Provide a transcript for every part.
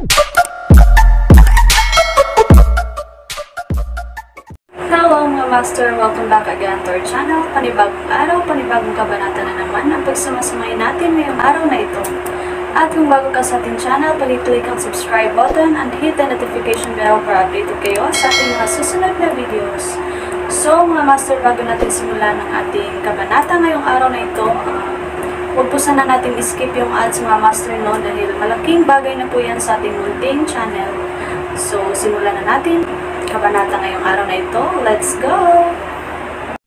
Hello mga master! Welcome back again to our channel. Panibagong araw, panibagong kabanata na naman ang pagsamasamayin natin ngayong araw na ito. At kung bago ka sa ating channel, pag-click ang subscribe button and hit the notification bell para updated kayo sa ating mga susunod na videos. So mga master, bago natin simulan ang ating kabanata ngayong araw na ito, huwag po sana natin skip yung ads mga master no, dahil malaking bagay na po yan sa ating munting channel. So simulan na natin kabanata ngayong araw na ito. Let's go!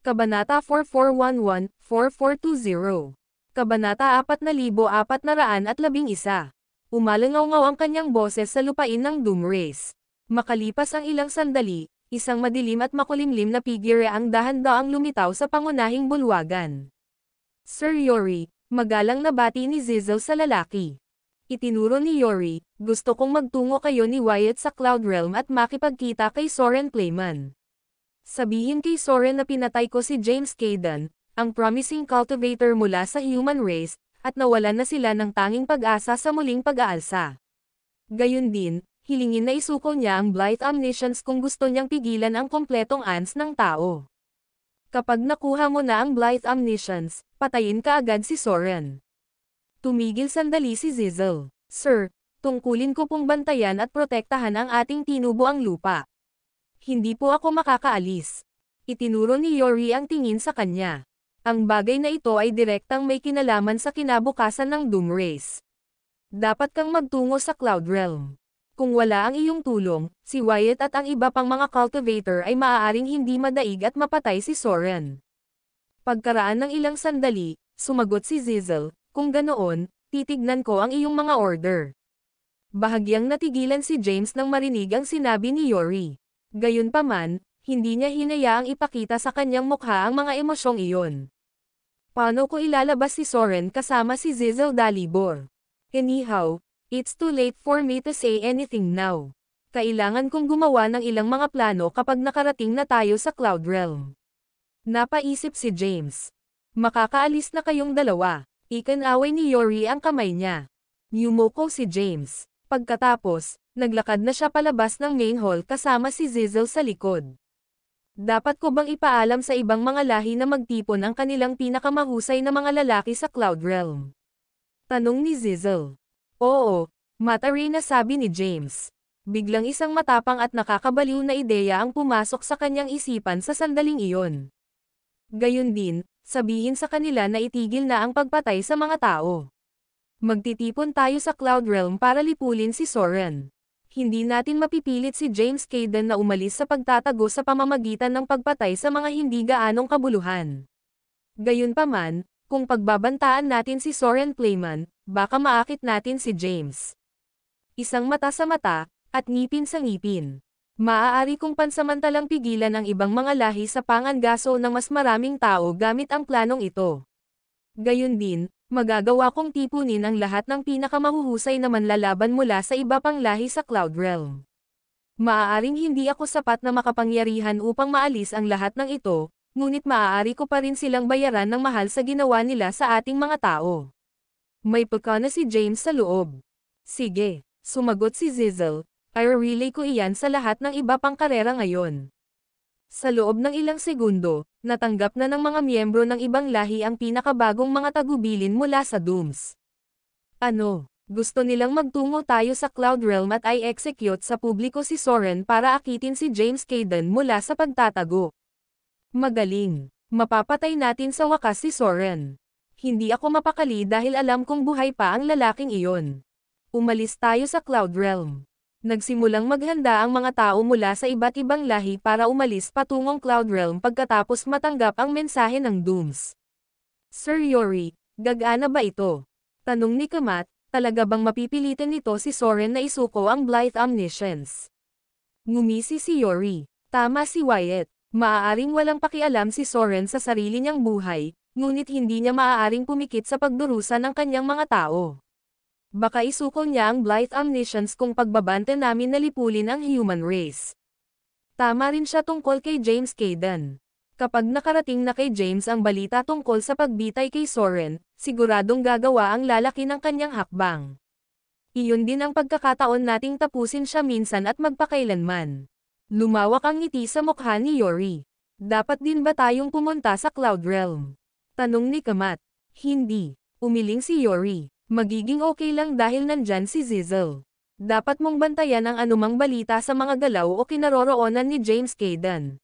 Kabanata 4411-4420. Kabanata 4411. Umalangaw-ngaw ang kanyang boses sa lupain ng Doomrace. Makalipas ang ilang sandali, isang madilim at makulimlim na figure ang dahan-daang lumitaw sa pangunahing bulwagan. Sir Yori, magalang na bati ni Zizzle sa lalaki. Itinuro ni Yori, gusto kong magtungo kayo ni Wyatt sa Cloud Realm at makipagkita kay Soren Clayman. Sabihin kay Soren na pinatay ko si James Kayden, ang promising cultivator mula sa human race, at nawalan na sila ng tanging pag-asa sa muling pag-aalsa. Gayun din, hilingin na isuko niya ang Blight Omniscience kung gusto niyang pigilan ang kompletong ants ng tao. Kapag nakuha mo na ang Blight Omniscience, patayin ka agad si Soren. Tumigil sandali si Zizzle. Sir, tungkulin ko pong bantayan at protektahan ang ating tinubuang lupa. Hindi po ako makakaalis. Itinuro ni Yori ang tingin sa kanya. Ang bagay na ito ay direktang may kinalaman sa kinabukasan ng Doomrace. Dapat kang magtungo sa Cloud Realm. Kung wala ang iyong tulong, si Wyatt at ang iba pang mga cultivator ay maaaring hindi madaig at mapatay si Soren. Pagkaraan ng ilang sandali, sumagot si Zizzle. Kung ganoon, titignan ko ang iyong mga order. Bahagyang natigilan si James nang marinig ang sinabi ni Yori. Gayunpaman, hindi niya hinayaang ipakita sa kanyang mukha ang mga emosyong iyon. Paano ko ilalabas si Soren kasama si Zizzle Dalibor? Anyhow, it's too late for me to say anything now. Kailangan kong gumawa ng ilang mga plano kapag nakarating na tayo sa Cloud Realm. Napaisip si James. Makakaalis na kayong dalawa. Ikinaway ni Yori ang kamay niya. Yumuko si James. Pagkatapos, naglakad na siya palabas ng main hall kasama si Zizzle sa likod. Dapat ko bang ipaalam sa ibang mga lahi na magtipon ang kanilang pinakamahusay na mga lalaki sa Cloud Realm? Tanong ni Zizzle. Oo, matari na sabi ni James. Biglang isang matapang at nakakabaliw na ideya ang pumasok sa kanyang isipan sa sandaling iyon. Gayun din, sabihin sa kanila na itigil na ang pagpatay sa mga tao. Magtitipon tayo sa Cloud Realm para lipulin si Soren. Hindi natin mapipilit si James Kayden na umalis sa pagtatago sa pamamagitan ng pagpatay sa mga hindi gaanong kabuluhan. Gayunpaman, kung pagbabantaan natin si Soren Clayman, baka maakit natin si James. Isang mata sa mata, at ngipin sa ngipin. Maaari kong pansamantalang pigilan ang ibang mga lahi sa pangangaso ng mas maraming tao gamit ang planong ito. Gayun din, magagawa kong tipunin ang lahat ng pinakamahuhusay na manlalaban mula sa iba pang lahi sa Cloud Realm. Maaaring hindi ako sapat na makapangyarihan upang maalis ang lahat ng ito, ngunit maaari ko pa rin silang bayaran ng mahal sa ginawa nila sa ating mga tao. May pagka na si James sa loob. Sige, sumagot si Zizzle. I-relay ko iyan sa lahat ng iba pang karera ngayon. Sa loob ng ilang segundo, natanggap na ng mga miyembro ng ibang lahi ang pinakabagong mga tagubilin mula sa Dooms. Ano, gusto nilang magtungo tayo sa Cloud Realm at i-execute sa publiko si Soren para akitin si James Kayden mula sa pagtatago. Magaling, mapapatay natin sa wakas si Soren. Hindi ako mapakali dahil alam kong buhay pa ang lalaking iyon. Umalis tayo sa Cloud Realm. Nagsimulang maghanda ang mga tao mula sa iba't ibang lahi para umalis patungong Cloud Realm pagkatapos matanggap ang mensahe ng Dooms. Sir Yori, gagana ba ito? Tanong ni Kamat, talaga bang mapipilitan nito si Soren na isuko ang Blight Omniscience? Ngumisi si Yori. Tama si Wyatt. Maaaring walang pakialam si Soren sa sarili niyang buhay, ngunit hindi niya maaaring pumikit sa pagdurusa ng kanyang mga tao. Baka isuko niya ang Blight Omniscience kung pagbabante namin na lipulin ang human race. Tama rin siya tungkol kay James Kayden. Kapag nakarating na kay James ang balita tungkol sa pagbitay kay Soren, siguradong gagawa ang lalaki ng kanyang hakbang. Iyon din ang pagkakataon nating tapusin siya minsan at magpakailanman. Lumawak ang ngiti sa mukha ni Yori. Dapat din ba tayong pumunta sa Cloud Realm? Tanong ni Kamat. Hindi. Umiling si Yori. Magiging okay lang dahil nandyan si Zizzle. Dapat mong bantayan ang anumang balita sa mga galaw o kinaroroonan ni James Cayden.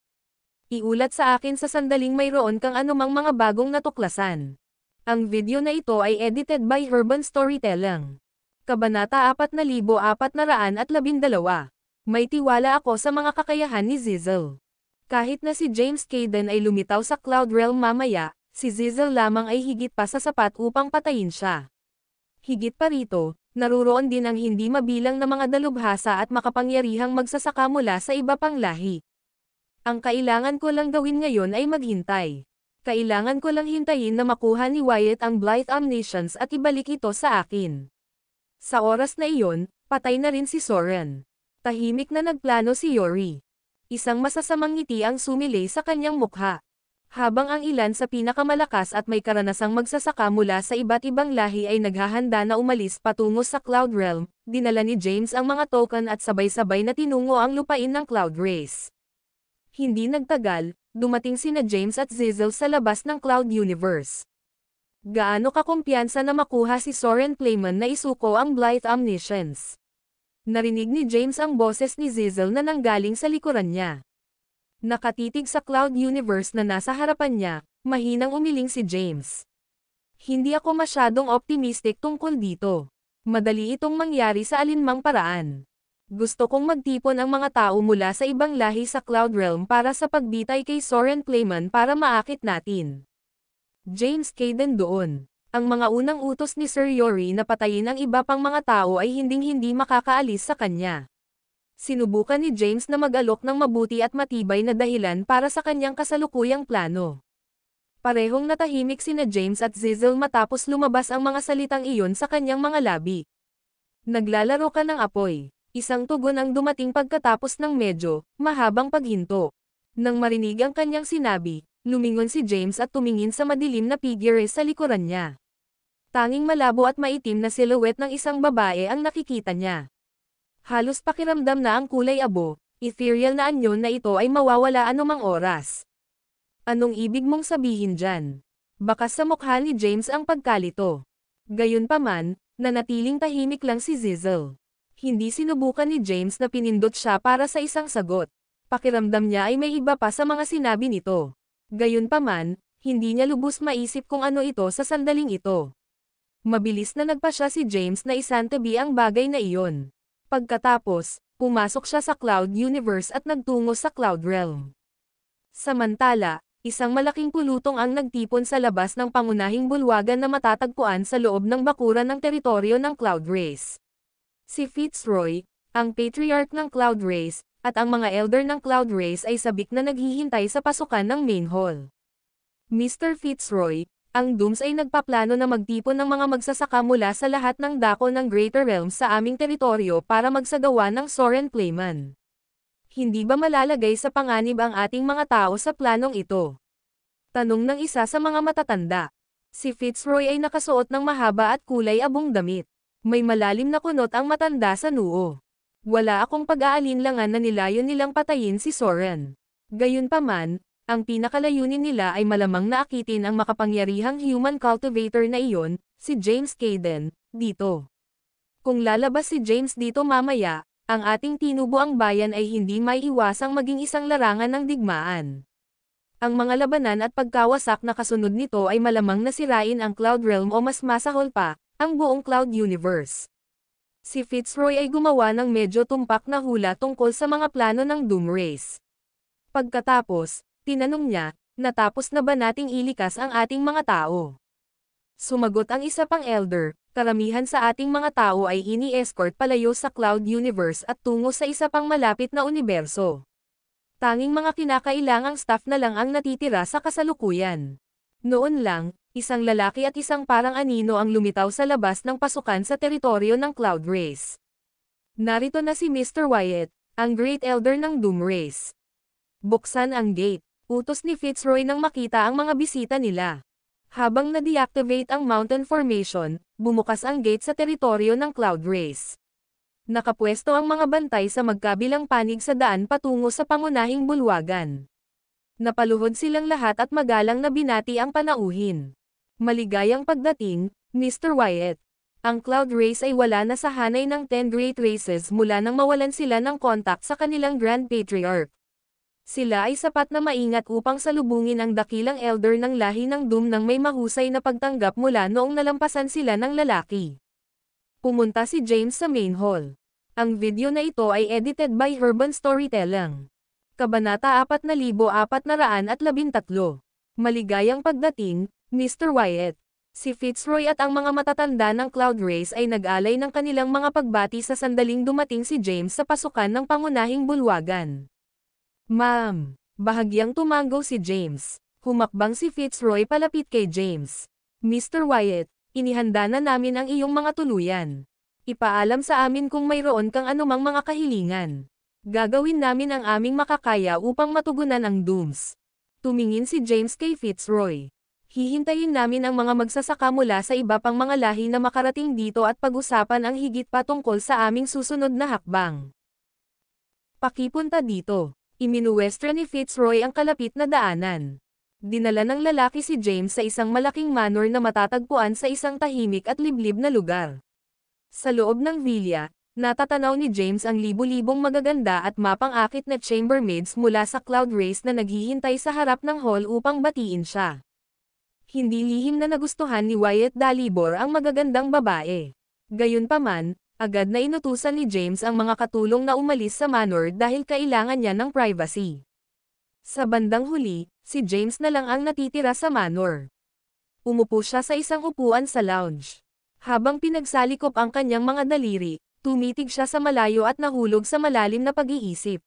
Iulat sa akin sa sandaling mayroon kang anumang mga bagong natuklasan. Ang video na ito ay edited by Urban Storytelling. Kabanata 4412. May tiwala ako sa mga kakayahan ni Zizzle. Kahit na si James Cayden ay lumitaw sa Cloud Realm mamaya, si Zizzle lamang ay higit pa sa sapat upang patayin siya. Higit pa rito, naruroon din ang hindi mabilang na mga dalubhasa at makapangyarihang magsasaka mula sa iba pang lahi. Ang kailangan ko lang gawin ngayon ay maghintay. Kailangan ko lang hintayin na makuha ni Wyatt ang Blythe Omniscience at ibalik ito sa akin. Sa oras na iyon, patay na rin si Soren. Tahimik na nagplano si Yori. Isang masasamang ngiti ang sumilay sa kanyang mukha. Habang ang ilan sa pinakamalakas at may karanasang magsasaka mula sa iba't ibang lahi ay naghahanda na umalis patungo sa Cloud Realm, dinala ni James ang mga token at sabay-sabay na tinungo ang lupain ng Cloud Race. Hindi nagtagal, dumating sina James at Zizzle sa labas ng Cloud Universe. Gaano kakumpiyansa na makuha si Soren Playman na isuko ang Blythe Omniscience? Narinig ni James ang boses ni Zizzle na nanggaling sa likuran niya. Nakatitig sa Cloud Universe na nasa harapan niya, mahinang umiling si James. Hindi ako masyadong optimistic tungkol dito. Madali itong mangyari sa alinmang paraan. Gusto kong magtipon ang mga tao mula sa ibang lahi sa Cloud Realm para sa pagbitay kay Soren Playman para maakit natin. James Cayden doon. Ang mga unang utos ni Sir Yori na patayin ang iba pang mga tao ay hinding-hindi makakaalis sa kanya. Sinubukan ni James na mag-alok ng mabuti at matibay na dahilan para sa kanyang kasalukuyang plano. Parehong natahimik sina James at Zizzle matapos lumabas ang mga salitang iyon sa kanyang mga labi. Naglalaro ka ng apoy. Isang tugon ang dumating pagkatapos ng medyo mahabang paghinto. Nang marinig ang kanyang sinabi, lumingon si James at tumingin sa madilim na figure sa likuran niya. Tanging malabo at maitim na silhouette ng isang babae ang nakikita niya. Halos pakiramdam na ang kulay abo, ethereal na anyo na ito ay mawawala anumang oras. Anong ibig mong sabihin dyan? Bakas sa mukha ni James ang pagkalito. Gayunpaman, nanatiling tahimik lang si Zizzle. Hindi sinubukan ni James na pinindot siya para sa isang sagot. Pakiramdam niya ay may iba pa sa mga sinabi nito. Gayunpaman, hindi niya lubos maisip kung ano ito sa sandaling ito. Mabilis na nagpasya si James na isantabi ang bagay na iyon. Pagkatapos, pumasok siya sa Cloud Universe at nagtungo sa Cloud Realm. Samantala, isang malaking pulutong ang nagtipon sa labas ng pangunahing bulwagan na matatagpuan sa loob ng bakuran ng teritoryo ng Cloud Race. Si Fitzroy, ang Patriarch ng Cloud Race, at ang mga Elder ng Cloud Race ay sabik na naghihintay sa pasukan ng main hall. Mr. Fitzroy, ang Dooms ay nagpaplano na magtipon ng mga magsasaka mula sa lahat ng dako ng Greater Realms sa aming teritoryo para magsagawa ng Soren Playman. Hindi ba malalagay sa panganib ang ating mga tao sa planong ito? Tanong ng isa sa mga matatanda. Si Fitzroy ay nakasuot ng mahaba at kulay abong damit. May malalim na kunot ang matanda sa noo. Wala akong pag-aalinlangan na nilayon nilang patayin si Soren. Gayunpaman, ang pinakalayunin nila ay malamang na akitin ang makapangyarihang human cultivator na iyon, si James Cayden, dito. Kung lalabas si James dito mamaya, ang ating tinubuang bayan ay hindi may iwasang maging isang larangan ng digmaan. Ang mga labanan at pagkawasak na kasunod nito ay malamang nasirain ang Cloud Realm o mas masahol pa, ang buong Cloud Universe. Si Fitzroy ay gumawa ng medyo tumpak na hula tungkol sa mga plano ng Doom Race. Pagkatapos, tinanong niya, natapos na ba nating ilikas ang ating mga tao? Sumagot ang isa pang elder, karamihan sa ating mga tao ay ini-escort palayo sa Cloud Universe at tungo sa isa pang malapit na universo. Tanging mga kinakailangang staff na lang ang natitira sa kasalukuyan. Noon lang, isang lalaki at isang parang anino ang lumitaw sa labas ng pasukan sa teritoryo ng Cloud Race. Narito na si Mr. Wyatt, ang Great Elder ng Doom Race. Buksan ang gate. Utos ni Fitzroy nang makita ang mga bisita nila. Habang na-deactivate ang mountain formation, bumukas ang gate sa teritoryo ng Cloud Race. Nakapwesto ang mga bantay sa magkabilang panig sa daan patungo sa pangunahing bulwagan. Napaluhod silang lahat at magalang na binati ang panauhin. Maligayang pagdating, Mr. Wyatt. Ang Cloud Race ay wala na sa hanay ng 10 Great Races mula nang mawalan sila ng kontak sa kanilang Grand Patriarch. Sila ay sapat na maingat upang salubungin ang dakilang elder ng lahi ng Doom nang may mahusay na pagtanggap mula noong nalampasan sila ng lalaki. Pumunta si James sa main hall. Ang video na ito ay edited by Urban Storytelling. Kabanata 4413. Maligayang pagdating, Mr. Wyatt. Si Fitzroy at ang mga matatanda ng Cloud Race ay nag-alay ng kanilang mga pagbati sa sandaling dumating si James sa pasukan ng pangunahing bulwagan. Ma'am, bahagyang tumanggo si James. Humakbang si Fitzroy palapit kay James. Mr. Wyatt, inihanda na namin ang iyong mga tuluyan. Ipaalam sa amin kung mayroon kang anumang mga kahilingan. Gagawin namin ang aming makakaya upang matugunan ang Dooms. Tumingin si James kay Fitzroy. Hihintayin namin ang mga magsasaka mula sa iba pang mga lahi na makarating dito at pag-usapan ang higit pa tungkol sa aming susunod na hakbang. Pakipunta dito. Iminuwestra ni Fitzroy ang kalapit na daanan. Dinala ng lalaki si James sa isang malaking manor na matatagpuan sa isang tahimik at liblib na lugar. Sa loob ng villa, natatanaw ni James ang libu-libong magaganda at mapang-akit na chambermaids mula sa Cloud Race na naghihintay sa harap ng hall upang batiin siya. Hindi lihim na nagustuhan ni Wyatt Dalibor ang magagandang babae. Gayunpaman, agad na inutusan ni James ang mga katulong na umalis sa manor dahil kailangan niya ng privacy. Sa bandang huli, si James na lang ang natitira sa manor. Umupo siya sa isang upuan sa lounge. Habang pinagsalikop ang kanyang mga daliri, tumitig siya sa malayo at nahulog sa malalim na pag-iisip.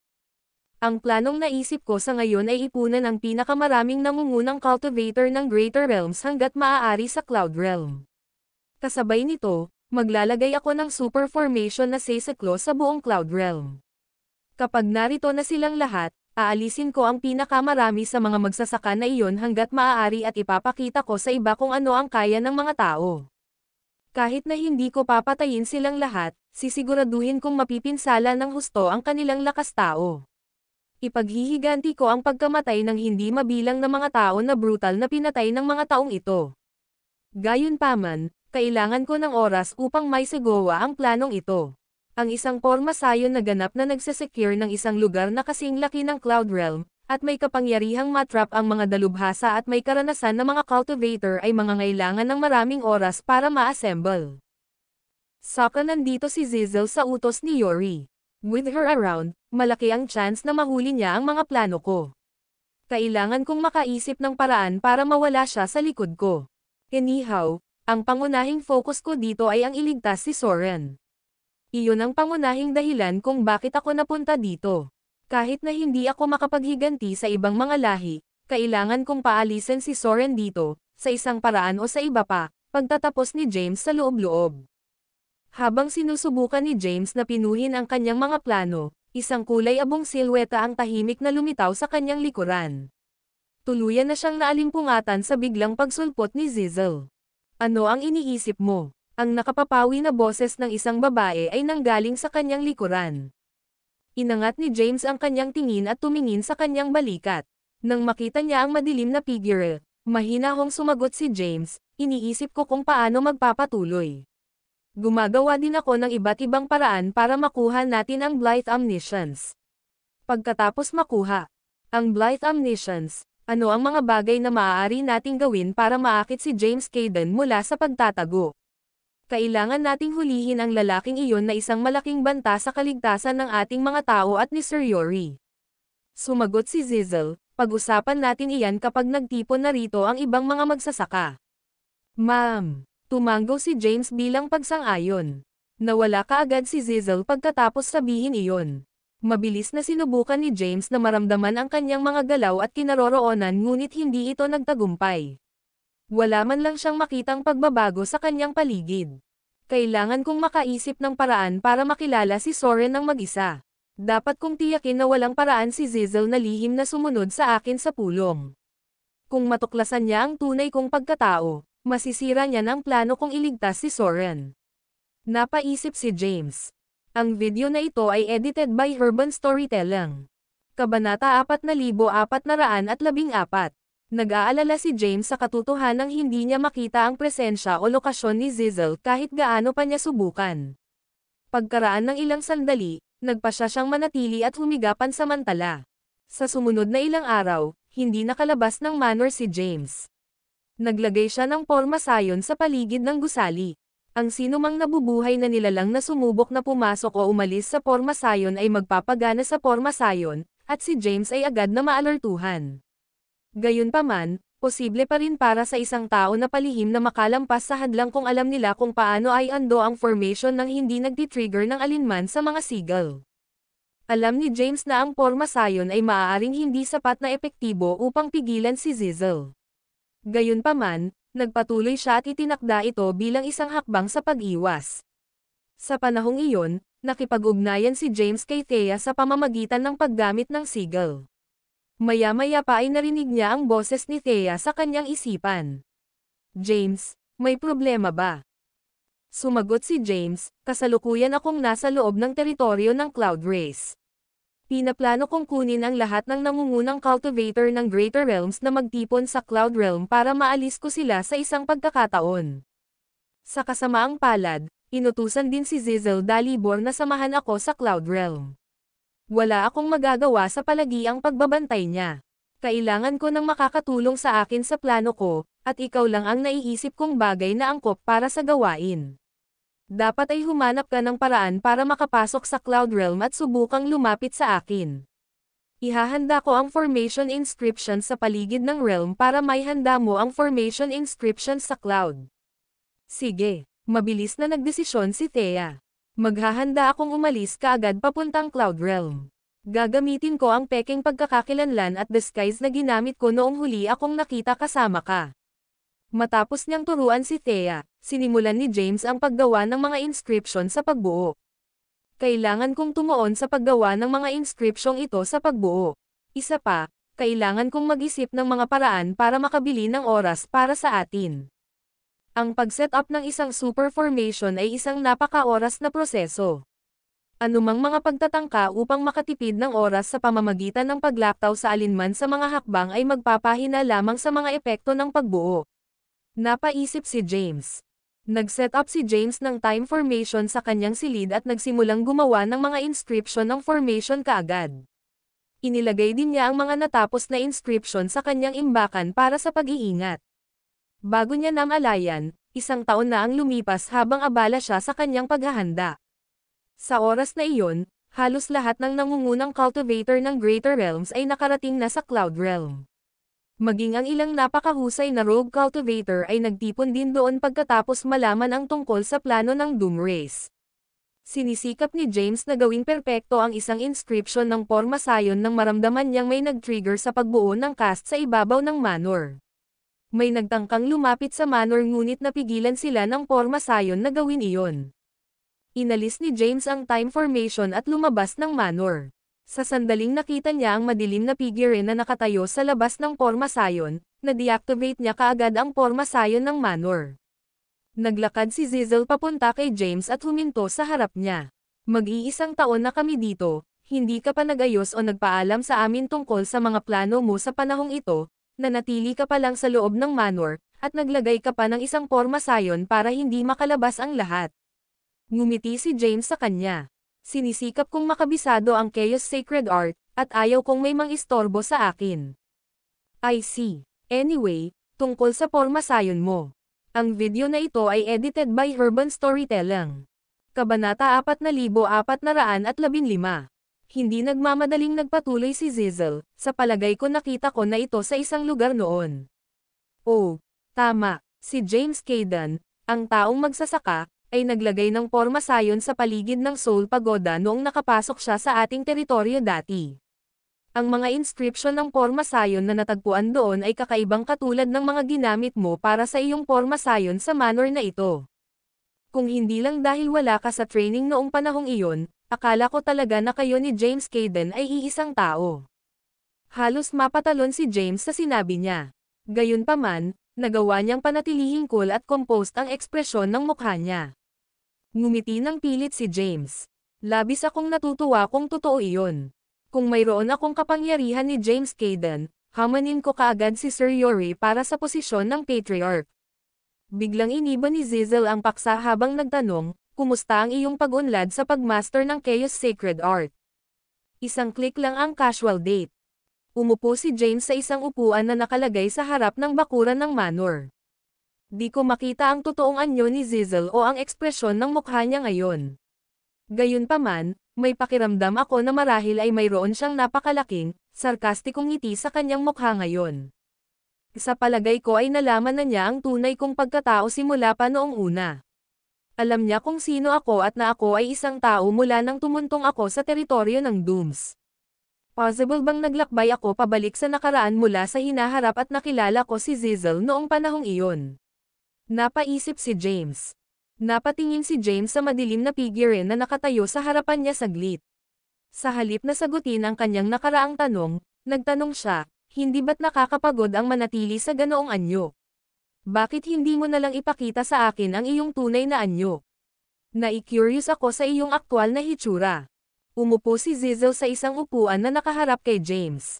Ang planong naisip ko sa ngayon ay ipunan ang pinakamaraming nangungunang cultivator ng Greater Realms hanggat maaari sa Cloud Realm. Kasabay nito, maglalagay ako ng super formation na Seiseklo sa buong Cloud Realm. Kapag narito na silang lahat, aalisin ko ang pinakamarami sa mga magsasaka na iyon hanggat maaari at ipapakita ko sa iba kung ano ang kaya ng mga tao. Kahit na hindi ko papatayin silang lahat, sisiguraduhin kong mapipinsala ng husto ang kanilang lakas tao. Ipaghihiganti ko ang pagkamatay ng hindi mabilang na mga tao na brutal na pinatay ng mga taong ito. Gayunpaman, kailangan ko ng oras upang maisagawa ang planong ito. Ang isang pormasayon na ganap na nagsesecure ng isang lugar na kasing laki ng Cloud Realm, at may kapangyarihang matrap ang mga dalubhasa at may karanasan na mga cultivator ay mangangailangan ng maraming oras para ma-assemble. Saka nandito si Zizel sa utos ni Yori. With her around, malaki ang chance na mahuli niya ang mga plano ko. Kailangan kong makaisip ng paraan para mawala siya sa likod ko. Anyhow, ang pangunahing focus ko dito ay ang iligtas si Soren. Iyon ang pangunahing dahilan kung bakit ako napunta dito. Kahit na hindi ako makapaghiganti sa ibang mga lahi, kailangan kong paalisin si Soren dito, sa isang paraan o sa iba pa, pagtatapos ni James sa loob-loob. Habang sinusubukan ni James na pinuhin ang kanyang mga plano, isang kulay abong silweta ang tahimik na lumitaw sa kanyang likuran. Tuluyan na siyang naalimpungatan sa biglang pagsulpot ni Zizel. Ano ang iniisip mo? Ang nakapapawi na boses ng isang babae ay nanggaling sa kanyang likuran. Inangat ni James ang kanyang tingin at tumingin sa kanyang balikat. Nang makita niya ang madilim na figure, mahinahong sumagot si James, iniisip ko kung paano magpapatuloy. Gumagawa din ako ng iba't ibang paraan para makuha natin ang Blythe Omniscience. Pagkatapos makuha ang Blythe Omniscience, ano ang mga bagay na maaari nating gawin para maakit si James Cayden mula sa pagtatago? Kailangan nating hulihin ang lalaking iyon na isang malaking banta sa kaligtasan ng ating mga tao at ni Sir Yori. Sumagot si Zizel, pag-usapan natin iyan kapag nagtipon na rito ang ibang mga magsasaka. Ma'am, tumanggo si James bilang pagsang-ayon. Nawala kaagad si Zizel pagkatapos sabihin iyon. Mabilis na sinubukan ni James na maramdaman ang kanyang mga galaw at kinaroroonan ngunit hindi ito nagtagumpay. Wala man lang siyang makitang pagbabago sa kanyang paligid. Kailangan kong makaisip ng paraan para makilala si Soren ng mag-isa. Dapat kong tiyakin na walang paraan si Zizel na lihim na sumunod sa akin sa pulong. Kung matuklasan niya ang tunay kong pagkatao, masisira niya ng plano kong iligtas si Soren. Napaisip si James. Ang video na ito ay edited by Urban Storytelling. Kabanata 4414. Nag-aalala si James sa katotohanang hindi niya makita ang presensya o lokasyon ni Zizel kahit gaano pa niya subukan. Pagkaraan ng ilang sandali, nagpasya siyang manatili at humiga pansamantala. Sa sumunod na ilang araw, hindi nakalabas ng manor si James. Naglagay siya ng pormasayon sa paligid ng gusali. Ang sinumang nabubuhay na nilalang na sumubok na pumasok o umalis sa pormasayon ay magpapagana sa pormasayon, at si James ay agad na maalertuhan. Gayunpaman, posible pa rin para sa isang tao na palihim na makalampas sa hadlang kung alam nila kung paano ay ando ang formation ng hindi nagtitrigger ng alinman sa mga sigil. Alam ni James na ang pormasayon ay maaaring hindi sapat na epektibo upang pigilan si Zizel. Gayunpaman, nagpatuloy siya at itinakda ito bilang isang hakbang sa pag-iwas. Sa panahong iyon, nakipag-ugnayan si James kay Thea sa pamamagitan ng paggamit ng sigil. Maya-maya pa ay narinig niya ang boses ni Thea sa kanyang isipan. James, may problema ba? Sumagot si James, kasalukuyan akong nasa loob ng teritoryo ng Cloud Race. Pinaplano kong kunin ang lahat ng nangungunang cultivator ng Greater Realms na magtipon sa Cloud Realm para maalis ko sila sa isang pagkakataon. Sa kasamaang palad, inutusan din si Zizel Dalibor na samahan ako sa Cloud Realm. Wala akong magagawa sa palagiang pagbabantay niya. Kailangan ko ng makakatulong sa akin sa plano ko, at ikaw lang ang naiisip kong bagay na angkop para sa gawain. Dapat ay humanap ka ng paraan para makapasok sa Cloud Realm at subukang lumapit sa akin. Ihahanda ko ang formation inscription sa paligid ng realm para maihanda mo ang formation inscription sa Cloud. Sige, mabilis na nagdesisyon si Thea. Maghahanda akong umalis kaagad papuntang Cloud Realm. Gagamitin ko ang peking pagkakakilanlan at disguise na ginamit ko noong huli akong nakita kasama ka. Matapos niyang turuan si Thea, sinimulan ni James ang paggawa ng mga inscription sa pagbuo. Kailangan kong tumuon sa paggawa ng mga inscription ito sa pagbuo. Isa pa, kailangan kong mag-isip ng mga paraan para makabili ng oras para sa atin. Ang pag-set up ng isang super formation ay isang napaka-oras na proseso. Anumang mga pagtatangka upang makatipid ng oras sa pamamagitan ng paglaktaw sa alinman sa mga hakbang ay magpapahina lamang sa mga epekto ng pagbuo. Napaisip si James. Nag-set up si James ng time formation sa kanyang silid at nagsimulang gumawa ng mga inscription ng formation kaagad. Inilagay din niya ang mga natapos na inscription sa kanyang imbakan para sa pag-iingat. Bago niya namalayan, isang taon na ang lumipas habang abala siya sa kanyang paghahanda. Sa oras na iyon, halos lahat ng nangungunang cultivator ng Greater Realms ay nakarating na sa Cloud Realm. Maging ang ilang napakahusay na rogue cultivator ay nagtipon din doon pagkatapos malaman ang tungkol sa plano ng Doom Race. Sinisikap ni James na gawing perpekto ang isang inscription ng pormasayon nang maramdaman niyang may nag-trigger sa pagbuo ng cast sa ibabaw ng manor. May nagtangkang lumapit sa manor ngunit napigilan sila ng pormasayon na gawin iyon. Inalis ni James ang time formation at lumabas ng manor. Sa sandaling nakita niya ang madilim na figure na nakatayo sa labas ng pormasayon, na-deactivate niya kaagad ang pormasayon ng manor. Naglakad si Zizel papunta kay James at huminto sa harap niya. Mag-iisang taon na kami dito, hindi ka pa nag-ayos o nagpaalam sa amin tungkol sa mga plano mo sa panahong ito, nanatili ka pa lang sa loob ng manor, at naglagay ka pa ng isang pormasayon para hindi makalabas ang lahat. Ngumiti si James sa kanya. Sinisikap kong makabisado ang Chaos Sacred Art, at ayaw kong may mang-istorbo sa akin. I see. Anyway, tungkol sa pormasayon mo. Ang video na ito ay edited by Urban Storytelling. Kabanata 4415. Hindi nagmamadaling nagpatuloy si Zizel, sa palagay ko nakita ko na ito sa isang lugar noon. Oh, tama, si James Caden, ang taong magsasaka, ay naglagay ng pormasayon sa paligid ng Soul Pagoda noong nakapasok siya sa ating teritoryo dati. Ang mga inscription ng pormasayon na natagpuan doon ay kakaibang katulad ng mga ginamit mo para sa iyong pormasayon sa manor na ito. Kung hindi lang dahil wala ka sa training noong panahong iyon, akala ko talaga na kayo ni James Caden ay iisang tao. Halos mapatalon si James sa sinabi niya. Gayunpaman, nagawa niyang panatilihing cool at composed ang ekspresyon ng mukha niya. Ngumiti ng pilit si James. Labis akong natutuwa kung totoo iyon. Kung mayroon akong kapangyarihan ni James Cayden, hamanin ko kaagad si Sir Yori para sa posisyon ng Patriarch. Biglang iniba ni Zizel ang paksa habang nagtanong, kumusta ang iyong pag-unlad sa pagmaster ng Chaos Sacred Art? Isang click lang ang casual date. Umupo si James sa isang upuan na nakalagay sa harap ng bakuran ng manor. Di ko makita ang totoong anyo ni Zizel o ang ekspresyon ng mukha niya ngayon. Gayunpaman, may pakiramdam ako na marahil ay mayroon siyang napakalaking, sarkastikong ngiti sa kanyang mukha ngayon. Sa palagay ko ay nalaman na niya ang tunay kong pagkatao simula pa noong una. Alam niya kung sino ako at na ako ay isang tao mula nang tumuntong ako sa teritoryo ng Dooms. Possible bang naglakbay ako pabalik sa nakaraan mula sa hinaharap at nakilala ko si Zizel noong panahong iyon? Napaisip si James. Napatingin si James sa madilim na figure na nakatayo sa harapan niya saglit. Sa halip na sagutin ang kanyang nakaraang tanong, nagtanong siya, hindi ba't nakakapagod ang manatili sa ganoong anyo? Bakit hindi mo nalang ipakita sa akin ang iyong tunay na anyo? Nai-curious ako sa iyong aktwal na hitsura. Umupo si Zizel sa isang upuan na nakaharap kay James.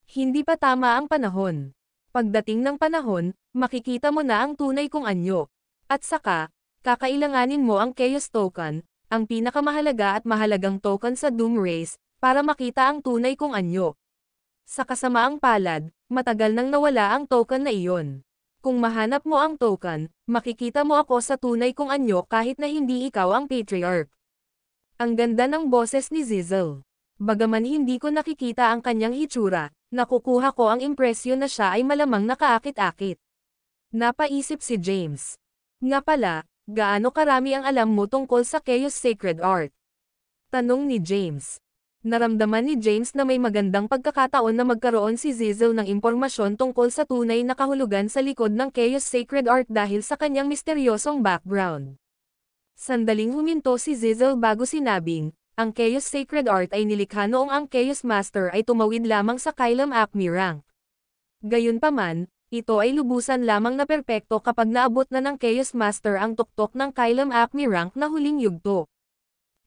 Hindi pa tama ang panahon. Pagdating ng panahon, makikita mo na ang tunay kong anyo. At saka, kakailanganin mo ang Chaos Token, ang pinakamahalaga at mahalagang token sa Doom Race, para makita ang tunay kong anyo. Sa kasamaang palad, matagal nang nawala ang token na iyon. Kung mahanap mo ang token, makikita mo ako sa tunay kong anyo kahit na hindi ikaw ang Patriarch. Ang ganda ng boses ni Zizel. Bagaman hindi ko nakikita ang kanyang hitsura, nakukuha ko ang impresyon na siya ay malamang nakaakit-akit. Napaisip si James. Nga pala, gaano karami ang alam mo tungkol sa Chaos Sacred Art? Tanong ni James. Naramdaman ni James na may magandang pagkakataon na magkaroon si Zizel ng impormasyon tungkol sa tunay na kahulugan sa likod ng Chaos Sacred Art dahil sa kanyang misteryosong background. Sandaling huminto si Zizel bago sinabing, ang Chaos Sacred Art ay nilikha noong ang Chaos Master ay tumawid lamang sa Kylum Acme rank. Gayunpaman, ito ay lubusan lamang na perpekto kapag naabot na ng Chaos Master ang tuktok ng Kylum Acme rank na huling yugto.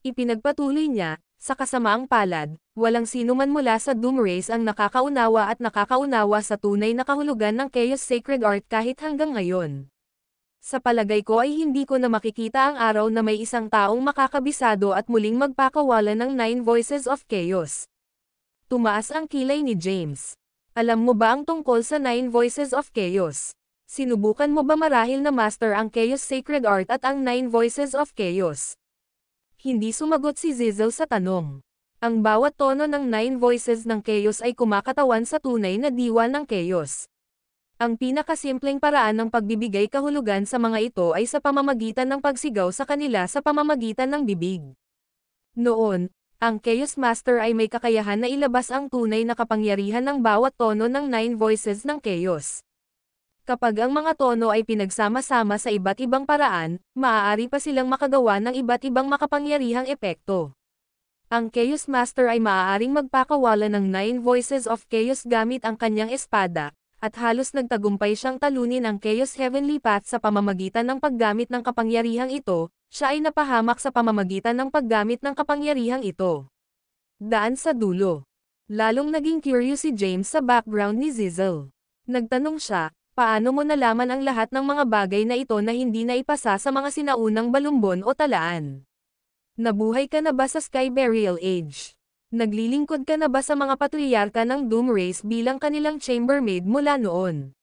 Ipinagpatuloy niya, sa kasamaang palad, walang sinuman mula sa Doom Race ang nakakaunawa sa tunay na kahulugan ng Chaos Sacred Art kahit hanggang ngayon. Sa palagay ko ay hindi ko na makikita ang araw na may isang taong makakabisado at muling magpakawala ng 9 Voices of Chaos. Tumaas ang kilay ni James. Alam mo ba ang tungkol sa 9 Voices of Chaos? Sinubukan mo ba marahil na master ang Chaos Sacred Art at ang 9 Voices of Chaos? Hindi sumagot si Zizel sa tanong. Ang bawat tono ng 9 Voices ng Chaos ay kumakatawan sa tunay na diwa ng Chaos. Ang pinakasimpleng paraan ng pagbibigay kahulugan sa mga ito ay sa pamamagitan ng pagsigaw sa kanila sa pamamagitan ng bibig. Noon, ang Chaos Master ay may kakayahan na ilabas ang tunay na kapangyarihan ng bawat tono ng 9 Voices ng Chaos. Kapag ang mga tono ay pinagsama-sama sa iba't ibang paraan, maaari pa silang makagawa ng iba't ibang makapangyarihang epekto. Ang Chaos Master ay maaaring magpakawala ng 9 Voices of Chaos gamit ang kanyang espada, at halos nagtagumpay siyang talunin ang Chaos Heavenly Path sa pamamagitan ng paggamit ng kapangyarihang ito, siya ay napahamak sa pamamagitan ng paggamit ng kapangyarihang ito. Daan sa dulo. Lalong naging curious si James sa background ni Zizel. Nagtanong siya, paano mo nalaman ang lahat ng mga bagay na ito na hindi naipasa sa mga sinaunang balumbon o talaan? Nabuhay ka na ba sa Sky Burial Age? Naglilingkod ka na ba sa mga patriarka ng Doom Race bilang kanilang chambermaid mula noon?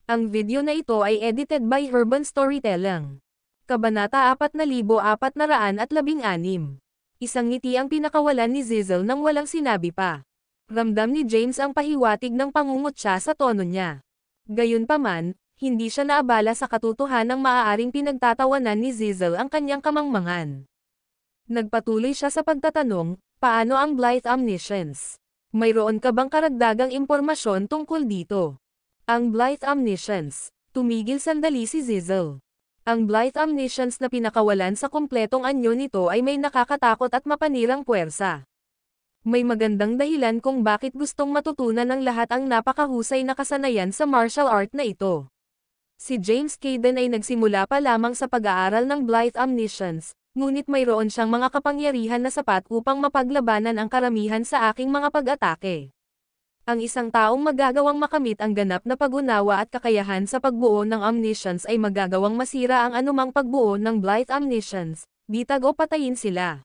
Ang video na ito ay edited by Urban Storytelling. Kabanata 4416. Isang ngiti ang pinakawalan ni Zizel nang walang sinabi pa. Ramdam ni James ang pahiwatig ng pangungutya sa tono niya. Gayunpaman, hindi siya naabala sa katotohanang maaaring pinagtatawanan ni Zizel ang kanyang kamangmangan. Nagpatuloy siya sa pagtatanong, paano ang Blythe Omniscience? Mayroon ka bang karagdagang impormasyon tungkol dito? Ang Blythe Omniscience. Tumigil sandali si Zizel. Ang Blythe Omniscience na pinakawalan sa kumpletong anyo nito ay may nakakatakot at mapanirang puwersa. May magandang dahilan kung bakit gustong matutunan ng lahat ang napakahusay na kasanayan sa martial art na ito. Si James Caden ay nagsimula pa lamang sa pag-aaral ng Blythe Omniscience, ngunit mayroon siyang mga kapangyarihan na sapat upang mapaglabanan ang karamihan sa aking mga pag-atake. Ang isang taong magagawang makamit ang ganap na pag-unawa at kakayahan sa pagbuo ng Omniscience ay magagawang masira ang anumang pagbuo ng Blythe Omniscience, bitag o patayin sila.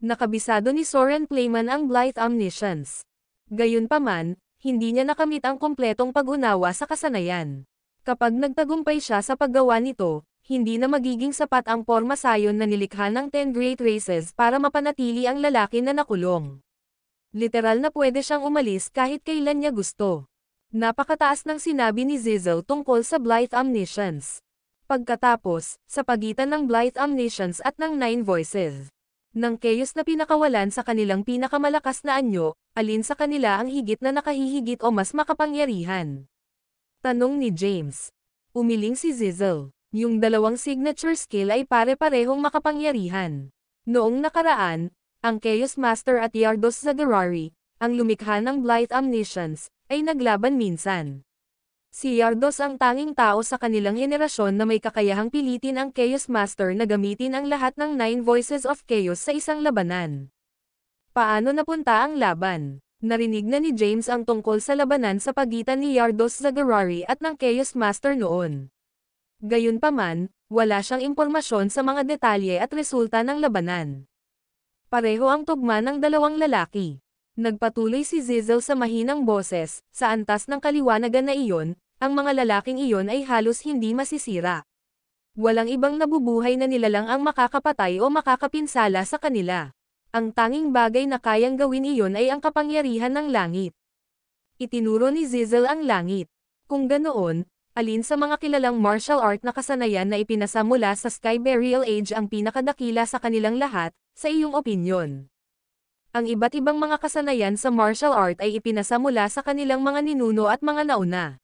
Nakabisado ni Soren Playman ang Blythe Omniscience. Gayunpaman, hindi niya nakamit ang kumpletong pag-unawa sa kasanayan. Kapag nagtagumpay siya sa paggawa nito, hindi na magiging sapat ang porma sayon na nilikha ng 10 Great Races para mapanatili ang lalaki na nakulong. Literal na pwede siyang umalis kahit kailan niya gusto. Napakataas ng sinabi ni Zizel tungkol sa Blythe Omniscience. Pagkatapos, sa pagitan ng Blythe Omniscience at ng Nine Voices ng Chaos na pinakawalan sa kanilang pinakamalakas na anyo, alin sa kanila ang higit na nakahihigit o mas makapangyarihan? Tanong ni James. Umiling si Zizel. Yung dalawang signature skill ay pare-parehong makapangyarihan. Noong nakaraan, ang Chaos Master at Yardos Zagarari, ang lumikha ng Blythe Omniscience, ay naglaban minsan. Si Yardos ang tanging tao sa kanilang henerasyon na may kakayahang pilitin ang Chaos Master na gamitin ang lahat ng 9 Voices of Chaos sa isang labanan. Paano napunta ang laban? Narinig na ni James ang tungkol sa labanan sa pagitan ni Yardos Zagarari at ng Chaos Master noon. Gayunpaman, wala siyang impormasyon sa mga detalye at resulta ng labanan. Pareho ang tugma ng dalawang lalaki. Nagpatuloy si Zizel sa mahinang boses, sa antas ng kaliwanagan na iyon, ang mga lalaking iyon ay halos hindi masisira. Walang ibang nabubuhay na nilalang ang makakapatay o makakapinsala sa kanila. Ang tanging bagay na kayang gawin iyon ay ang kapangyarihan ng langit. Itinuro ni Zizel ang langit. Kung ganoon, alin sa mga kilalang martial art na kasanayan na ipinasa mula sa Sky Burial Age ang pinakadakila sa kanilang lahat, sa iyong opinyon? Ang iba't ibang mga kasanayan sa martial art ay ipinasa mula sa kanilang mga ninuno at mga nauna.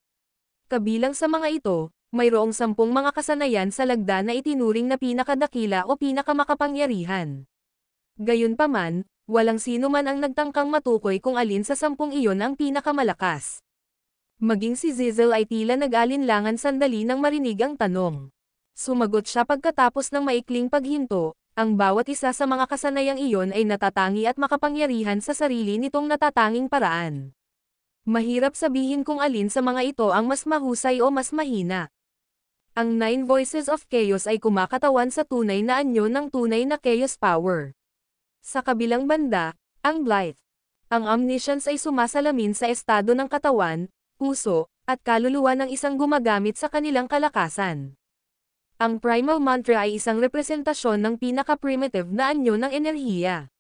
Kabilang sa mga ito, mayroong 10 mga kasanayan sa lagda na itinuring na pinakadakila o pinakamakapangyarihan. Gayunpaman, walang sino man ang nagtangkang matukoy kung alin sa 10 iyon ang pinakamalakas. Maging si Zizel ay tila nag-alinlangan sandali nang marinig ang tanong. Sumagot siya pagkatapos ng maikling paghinto, ang bawat isa sa mga kasanayang iyon ay natatangi at makapangyarihan sa sarili nitong natatanging paraan. Mahirap sabihin kung alin sa mga ito ang mas mahusay o mas mahina. Ang 9 Voices of Chaos ay kumakatawan sa tunay na anyo ng tunay na Chaos Power. Sa kabilang banda, ang Blythe. Ang Omniscience ay sumasalamin sa estado ng katawan, puso, at kaluluwa ng isang gumagamit sa kanilang kalakasan. Ang Primal Mantra ay isang representasyon ng pinaka-primitive na anyo ng enerhiya.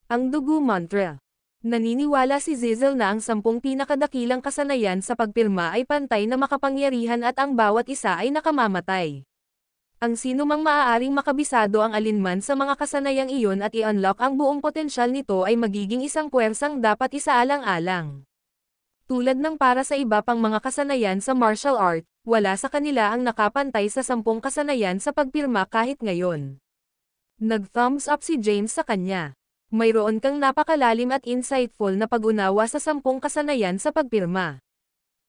Ang Dugo Mantra. Naniniwala si Zizel na ang 10 pinakadakilang kasanayan sa pagpirma ay pantay na makapangyarihan at ang bawat isa ay nakamamatay. Ang sinumang maaaring makabisado ang alinman sa mga kasanayang iyon at i-unlock ang buong potensyal nito ay magiging isang puwersang dapat isaalang-alang. Tulad ng para sa iba pang mga kasanayan sa martial art, wala sa kanila ang nakapantay sa 10 kasanayan sa pagpirma kahit ngayon. Nag-thumbs up si James sa kanya. Mayroon kang napakalalim at insightful na pag-unawa sa 10 kasanayan sa pagpirma.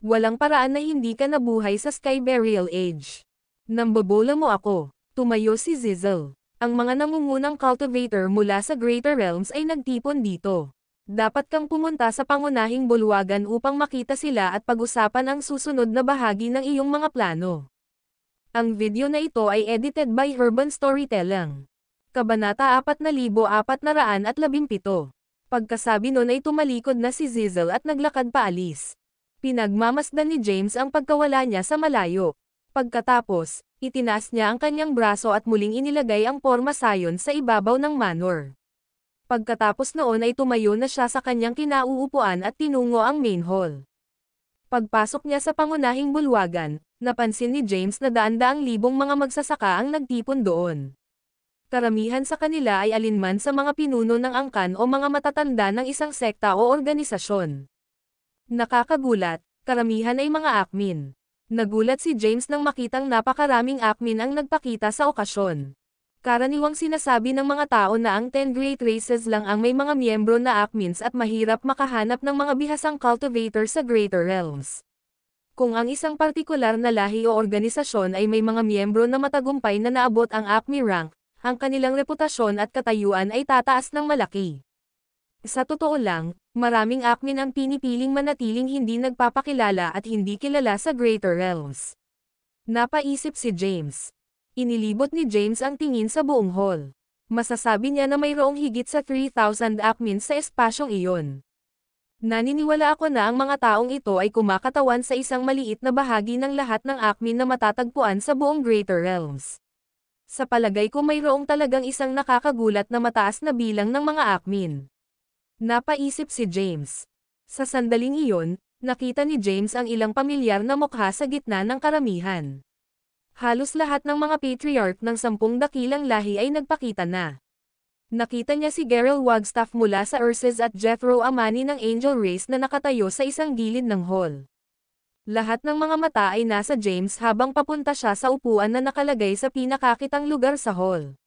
Walang paraan na hindi ka nabuhay sa Sky Burial Age. Nambobola mo ako. Tumayo si Zizel. Ang mga nangungunang cultivator mula sa Greater Realms ay nagtipon dito. Dapat kang pumunta sa pangunahing bulwagan upang makita sila at pag-usapan ang susunod na bahagi ng iyong mga plano. Ang video na ito ay edited by Urban Storytelling. Kabanata 4417. Pagkasabi nun ay tumalikod na si Zizel at naglakad paalis. Pinagmamasdan ni James ang pagkawala niya sa malayo. Pagkatapos, itinaas niya ang kanyang braso at muling inilagay ang porma sayon sa ibabaw ng manor. Pagkatapos noon ay tumayo na siya sa kanyang kinauupuan at tinungo ang main hall. Pagpasok niya sa pangunahing bulwagan, napansin ni James na daan-daang libong mga magsasaka ang nagtipon doon. Karamihan sa kanila ay alinman sa mga pinuno ng angkan o mga matatanda ng isang sekta o organisasyon. Nakakagulat, karamihan ay mga akmin. Nagulat si James nang makitang napakaraming akmin ang nagpakita sa okasyon. Karaniwang sinasabi ng mga tao na ang 10 great races lang ang may mga miyembro na Acmins at mahirap makahanap ng mga bihasang cultivator sa Greater Realms. Kung ang isang partikular na lahi o organisasyon ay may mga miyembro na matagumpay na naabot ang Acme rank, ang kanilang reputasyon at katayuan ay tataas ng malaki. Sa totoo lang, maraming Acmin ang pinipiling manatiling hindi nagpapakilala at hindi kilala sa Greater Realms. Napaisip si James. Inilibot ni James ang tingin sa buong hall. Masasabi niya na mayroong higit sa 3,000 Acmins sa espasyong iyon. Naniniwala ako na ang mga taong ito ay kumakatawan sa isang maliit na bahagi ng lahat ng Acmin na matatagpuan sa buong Greater Realms. Sa palagay ko mayroong talagang isang nakakagulat na mataas na bilang ng mga Acmin. Napaisip si James. Sa sandaling iyon, nakita ni James ang ilang pamilyar na mukha sa gitna ng karamihan. Halos lahat ng mga patriarch ng 10 dakilang lahi ay nagpakita na. Nakita niya si Geralt Wagstaff mula sa Urses at Jethro Amani ng Angel Race na nakatayo sa isang gilid ng hall. Lahat ng mga mata ay nasa James habang papunta siya sa upuan na nakalagay sa pinakakitang lugar sa hall.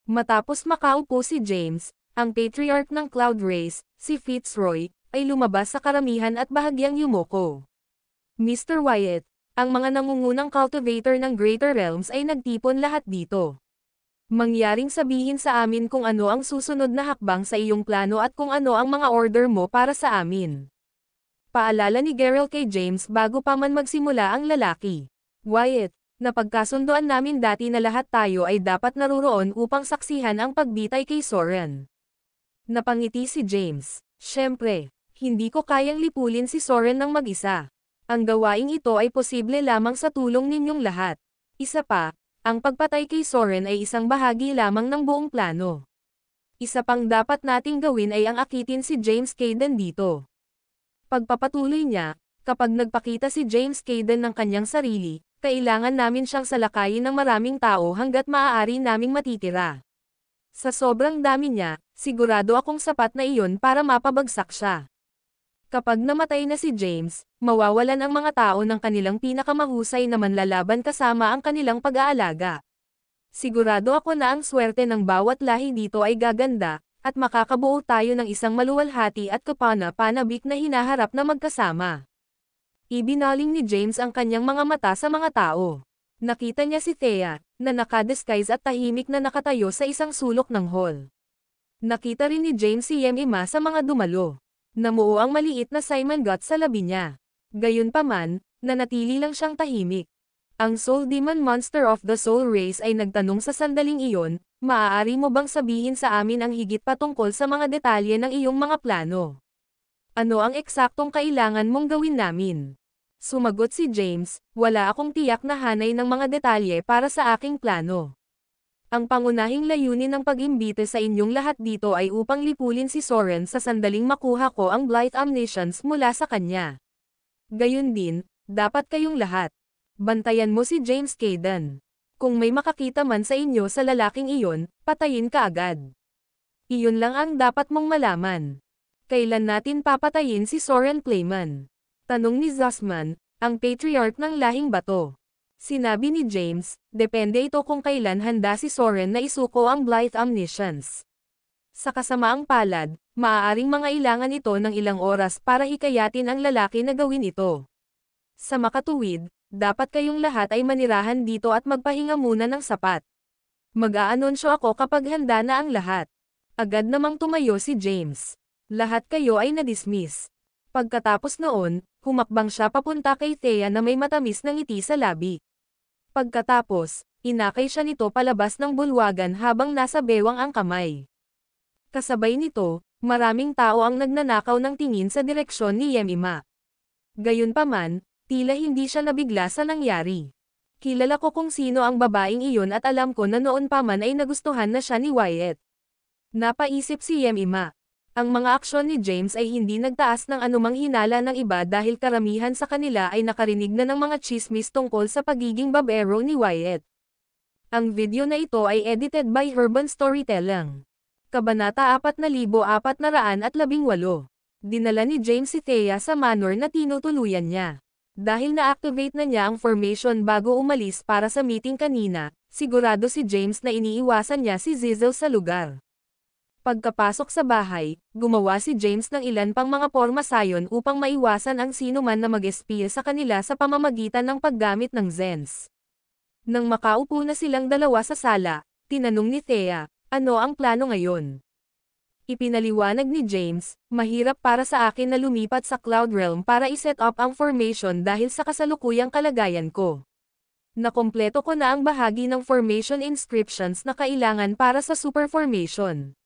Matapos makaupo si James, ang patriarch ng Cloud Race, si Fitzroy, ay lumabas sa karamihan at bahagyang yumuko. Mr. Wyatt, ang mga nangungunang cultivator ng Greater Realms ay nagtipon lahat dito. Mangyaring sabihin sa amin kung ano ang susunod na hakbang sa iyong plano at kung ano ang mga order mo para sa amin. Paalala ni Geralt kay James bago pa man magsimula ang lalaki. Wyatt, napagkasundoan namin dati na lahat tayo ay dapat naruroon upang saksihan ang pagbitay kay Soren. Napangiti si James. Siyempre, hindi ko kayang lipulin si Soren ng mag-isa. Ang gawaing ito ay posible lamang sa tulong ninyong lahat. Isa pa, ang pagpatay kay Soren ay isang bahagi lamang ng buong plano. Isa pang dapat nating gawin ay ang akitin si James Cayden dito. Pagpapatuloy niya, kapag nagpakita si James Cayden ng kanyang sarili, kailangan namin siyang salakayin ng maraming tao hanggat maaari naming matitira. Sa sobrang dami niya, sigurado akong sapat na iyon para mapabagsak siya. Kapag namatay na si James, mawawalan ang mga tao ng kanilang pinakamahusay na manlalaban kasama ang kanilang pag-aalaga. Sigurado ako na ang swerte ng bawat lahi dito ay gaganda, at makakabuo tayo ng isang maluwalhati at kapana-panabik na hinaharap na magkasama. Ibinaling ni James ang kanyang mga mata sa mga tao. Nakita niya si Thea, na nakadisguise at tahimik na nakatayo sa isang sulok ng hall. Nakita rin ni James si Yemima sa mga dumalo. Namuo ang maliit na Simon Gut sa labi niya. Gayunpaman, nanatili lang siyang tahimik. Ang Soul Demon Monster of the Soul Race ay nagtanong sa sandaling iyon, maaari mo bang sabihin sa amin ang higit patungkol sa mga detalye ng iyong mga plano? Ano ang eksaktong kailangan mong gawin namin? Sumagot si James, wala akong tiyak na hanay ng mga detalye para sa aking plano. Ang pangunahing layunin ng pag-imbite sa inyong lahat dito ay upang lipulin si Soren sa sandaling makuha ko ang Blight Omniscience mula sa kanya. Gayun din, dapat kayong lahat. Bantayan mo si James Cayden. Kung may makakita man sa inyo sa lalaking iyon, patayin ka agad. Iyon lang ang dapat mong malaman. Kailan natin papatayin si Soren Clayman? Tanong ni Zussman, ang patriarch ng lahing bato. Sinabi ni James, depende ito kung kailan handa si Soren na isuko ang Blight Omniscience. Sa kasamaang palad, maaaring mangailangan ito ng ilang oras para hikayatin ang lalaki na gawin ito. Sa makatuwid, dapat kayong lahat ay manirahan dito at magpahinga muna ng sapat. Mag-aanonsyo ako kapag handa na ang lahat. Agad namang tumayo si James. Lahat kayo ay na-dismiss. Pagkatapos noon, humakbang siya papunta kay Thea na may matamis na ngiti sa labi. Pagkatapos, inakay siya nito palabas ng bulwagan habang nasa bewang ang kamay. Kasabay nito, maraming tao ang nagnanakaw ng tingin sa direksyon ni Yemima. Gayunpaman, tila hindi siya nabigla sa nangyari. Kilala ko kung sino ang babaeng iyon at alam ko na noon pa man ay nagustuhan na siya ni Wyatt. Napaisip si Yemima. Ang mga aksyon ni James ay hindi nagtaas ng anumang hinala ng iba dahil karamihan sa kanila ay nakarinig na ng mga chismis tungkol sa pagiging babero ni Wyatt. Ang video na ito ay edited by Urban Storytelling. Kabanata 4418. Dinala ni James si Thea sa manor na tinutuluyan niya. Dahil na-activate na niya ang formation bago umalis para sa meeting kanina, Sigurado si James na iniiwasan niya si Zizzle sa lugar. Pagkapasok sa bahay, gumawa si James ng ilan pang mga pormasayon upang maiwasan ang sino man na mag-espiya sa kanila sa pamamagitan ng paggamit ng Zens. Nang makaupo na silang dalawa sa sala, tinanong ni Thea, ano ang plano ngayon? Ipinaliwanag ni James, mahirap para sa akin na lumipat sa Cloud Realm para iset up ang formation dahil sa kasalukuyang kalagayan ko. Nakompleto ko na ang bahagi ng formation inscriptions na kailangan para sa super formation.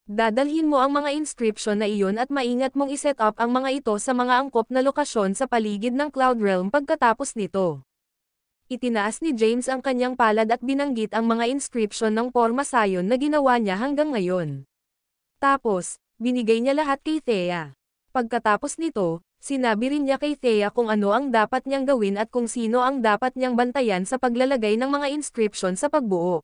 Dadalhin mo ang mga inscription na iyon at maingat mong iset up ang mga ito sa mga angkop na lokasyon sa paligid ng Cloud Realm pagkatapos nito. Itinaas ni James ang kanyang palad at binanggit ang mga inscription ng pormasayon na ginawa niya hanggang ngayon. Tapos, binigay niya lahat kay Thea. Pagkatapos nito, sinabi rin niya kay Thea kung ano ang dapat niyang gawin at kung sino ang dapat niyang bantayan sa paglalagay ng mga inscription sa pagbuo.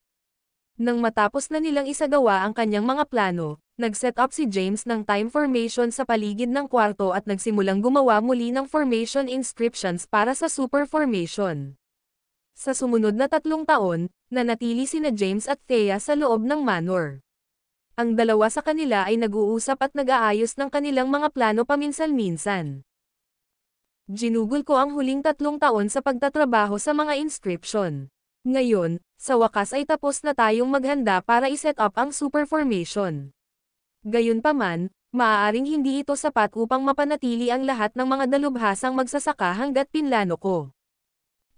Nang matapos na nilang isagawa ang kanyang mga plano, nag-set up si James ng time formation sa paligid ng kwarto at nagsimulang gumawa muli ng formation inscriptions para sa super formation. Sa sumunod na 3 taon, nanatili sina James at Thea sa loob ng manor. Ang dalawa sa kanila ay nag-uusap at nag-aayos ng kanilang mga plano paminsan-minsan. Ginugol ko ang huling 3 taon sa pagtatrabaho sa mga inscription. Ngayon, sa wakas ay tapos na tayong maghanda para iset up ang super formation. Gayunpaman, maaaring hindi ito sapat upang mapanatili ang lahat ng mga dalubhasang magsasaka hanggat pinlano ko.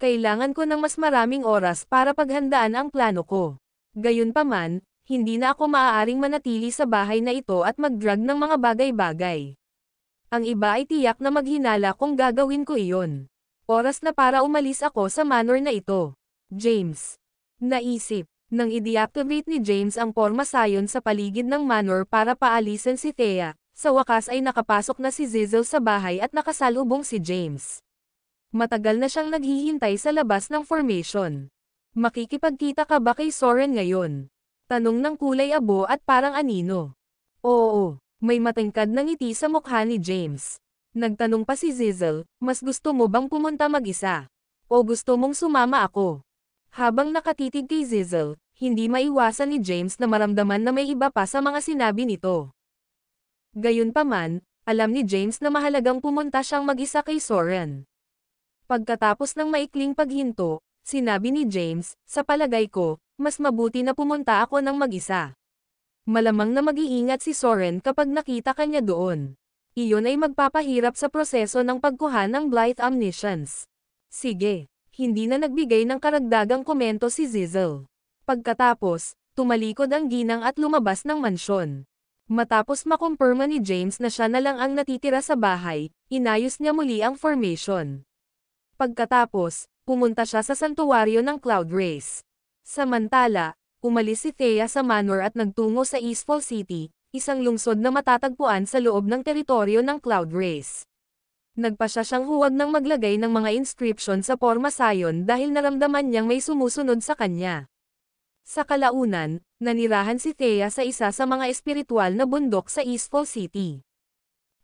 Kailangan ko ng mas maraming oras para paghandaan ang plano ko. Gayunpaman, hindi na ako maaaring manatili sa bahay na ito at mag-drag ng mga bagay-bagay. Ang iba ay tiyak na maghinala kung gagawin ko iyon. Oras na para umalis ako sa manor na ito. James. Naisip, nang i-deactivate ni James ang pormasayon sa paligid ng manor para paalisin si Thea, sa wakas ay nakapasok na si Zizzle sa bahay at nakasalubong si James. Matagal na siyang naghihintay sa labas ng formation. Makikipagkita ka ba kay Soren ngayon? Tanong ng kulay abo at parang anino. Oo, may matingkad na ngiti sa mukha ni James. Nagtanong pa si Zizzle, mas gusto mo bang pumunta mag-isa? O gusto mong sumama ako? Habang nakatitig kay Zizzle, hindi maiwasan ni James na maramdaman na may iba pa sa mga sinabi nito. Gayunpaman, alam ni James na mahalagang pumunta siyang mag-isa kay Soren. Pagkatapos ng maikling paghinto, sinabi ni James, sa palagay ko, mas mabuti na pumunta ako ng mag-isa. Malamang na mag-iingat si Soren kapag nakita kanya doon. Iyon ay magpapahirap sa proseso ng pagkuha ng Blight Omniscience. Sige. Hindi na nagbigay ng karagdagang komento si Zizzle. Pagkatapos, tumalikod ang ginang at lumabas ng mansyon. Matapos makumpirma ni James na siya na lang ang natitira sa bahay, inayos niya muli ang formation. Pagkatapos, pumunta siya sa santuwaryo ng Cloud Race. Samantala, umalis si Thea sa manor at nagtungo sa Eastfall City, isang lungsod na matatagpuan sa loob ng teritoryo ng Cloud Race. Nagpasya siyang huwag nang maglagay ng mga inscription sa pormasayon dahil naramdaman niyang may sumusunod sa kanya. Sa kalaunan, nanirahan si Thea sa isa sa mga espiritual na bundok sa Eastfall City.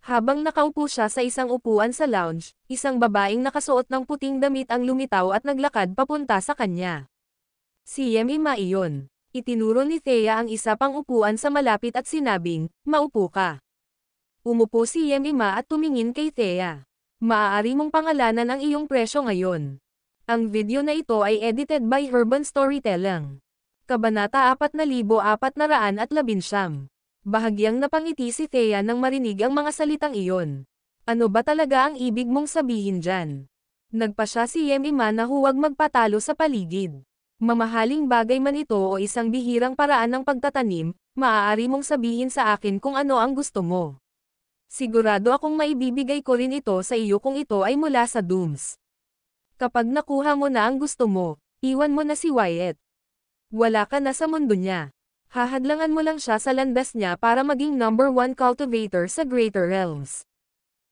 Habang nakaupo siya sa isang upuan sa lounge, isang babaeng nakasuot ng puting damit ang lumitaw at naglakad papunta sa kanya. Si Yemima iyon. Itinuro ni Thea ang isa pang upuan sa malapit at sinabing, maupo ka. Umupo si Yemima at tumingin kay Thea. Maaari mong pangalanan ang iyong presyo ngayon. Ang video na ito ay edited by Urban Storytelling. Kabanata 4419. Bahagyang napangiti si Thea nang marinig ang mga salitang iyon. Ano ba talaga ang ibig mong sabihin dyan? Nagpasya si Yemima na huwag magpatalo sa paligid. Mamahaling bagay man ito o isang bihirang paraan ng pagtatanim, maaari mong sabihin sa akin kung ano ang gusto mo. Sigurado akong maibibigay ko rin ito sa iyo kung ito ay mula sa Dooms. Kapag nakuha mo na ang gusto mo, iwan mo na si Wyatt. Wala ka na sa mundo niya. Hahadlangan mo lang siya sa landas niya para maging #1 cultivator sa Greater Realms.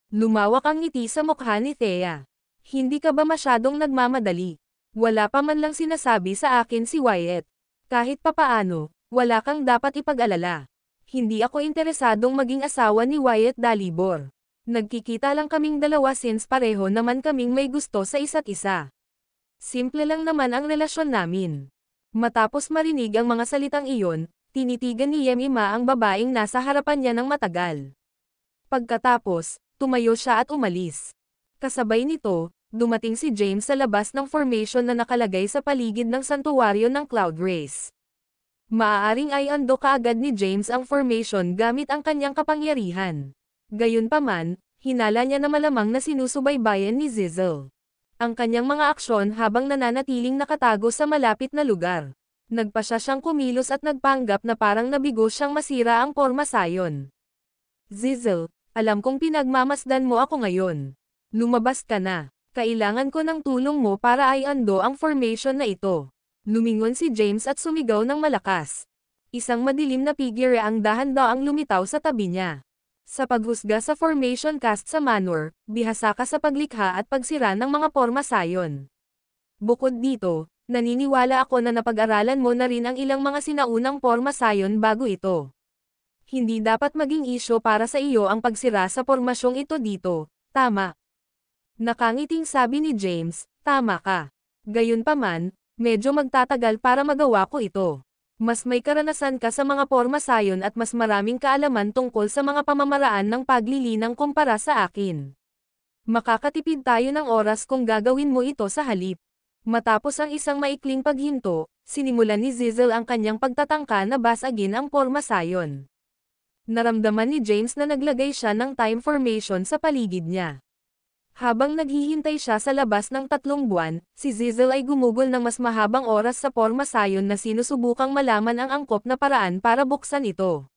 Lumawak ang ngiti sa mukha ni Thea. Hindi ka ba masyadong nagmamadali? Wala pa man lang sinasabi sa akin si Wyatt. Kahit papaano, wala kang dapat ipag-alala. Hindi ako interesadong maging asawa ni Wyatt Dalibor. Nagkikita lang kaming dalawa since pareho naman kaming may gusto sa isa't isa. Simple lang naman ang relasyon namin. Matapos marinig ang mga salitang iyon, tinitigan ni Yemima ang babaeng nasa harapan niya ng matagal. Pagkatapos, tumayo siya at umalis. Kasabay nito, dumating si James sa labas ng formation na nakalagay sa paligid ng santuwaryo ng Cloud Race. Maaaring ay ando kaagad ni James ang formation gamit ang kanyang kapangyarihan. Gayunpaman, hinala niya na malamang na sinusubaybayan ni Zizzle ang kanyang mga aksyon habang nananatiling nakatago sa malapit na lugar. Nagpasya siyang kumilos at nagpanggap na parang nabigo siyang masira ang porma sayon. Zizzle, alam kong pinagmamasdan mo ako ngayon. Lumabas ka na. Kailangan ko ng tulong mo para ay ando ang formation na ito. Lumingon si James at sumigaw ng malakas. Isang madilim na figure ang dahan-daang lumitaw sa tabi niya. Sa paghusga sa formation cast sa Manor, bihasa ka sa paglikha at pagsira ng mga porma sayon. Bukod dito, naniniwala ako na napag-aralan mo na rin ang ilang mga sinaunang porma sayon bago ito. Hindi dapat maging isyo para sa iyo ang pagsira sa pormasyong ito dito, tama? Nakangiting sabi ni James, tama ka. Gayunpaman, medyo magtatagal para magawa ko ito. Mas may karanasan ka sa mga porma sayon at mas maraming kaalaman tungkol sa mga pamamaraan ng paglilinang kumpara sa akin. Makakatipid tayo ng oras kung gagawin mo ito sa halip. Matapos ang isang maikling paghinto, sinimulan ni Zizzle ang kanyang pagtatangka na basagin ang porma sayon. Naramdaman ni James na naglagay siya ng time formation sa paligid niya. Habang naghihintay siya sa labas ng 3 buwan, si Zizzle ay gumugol ng mas mahabang oras sa porma sayon na sinusubukang malaman ang angkop na paraan para buksan ito.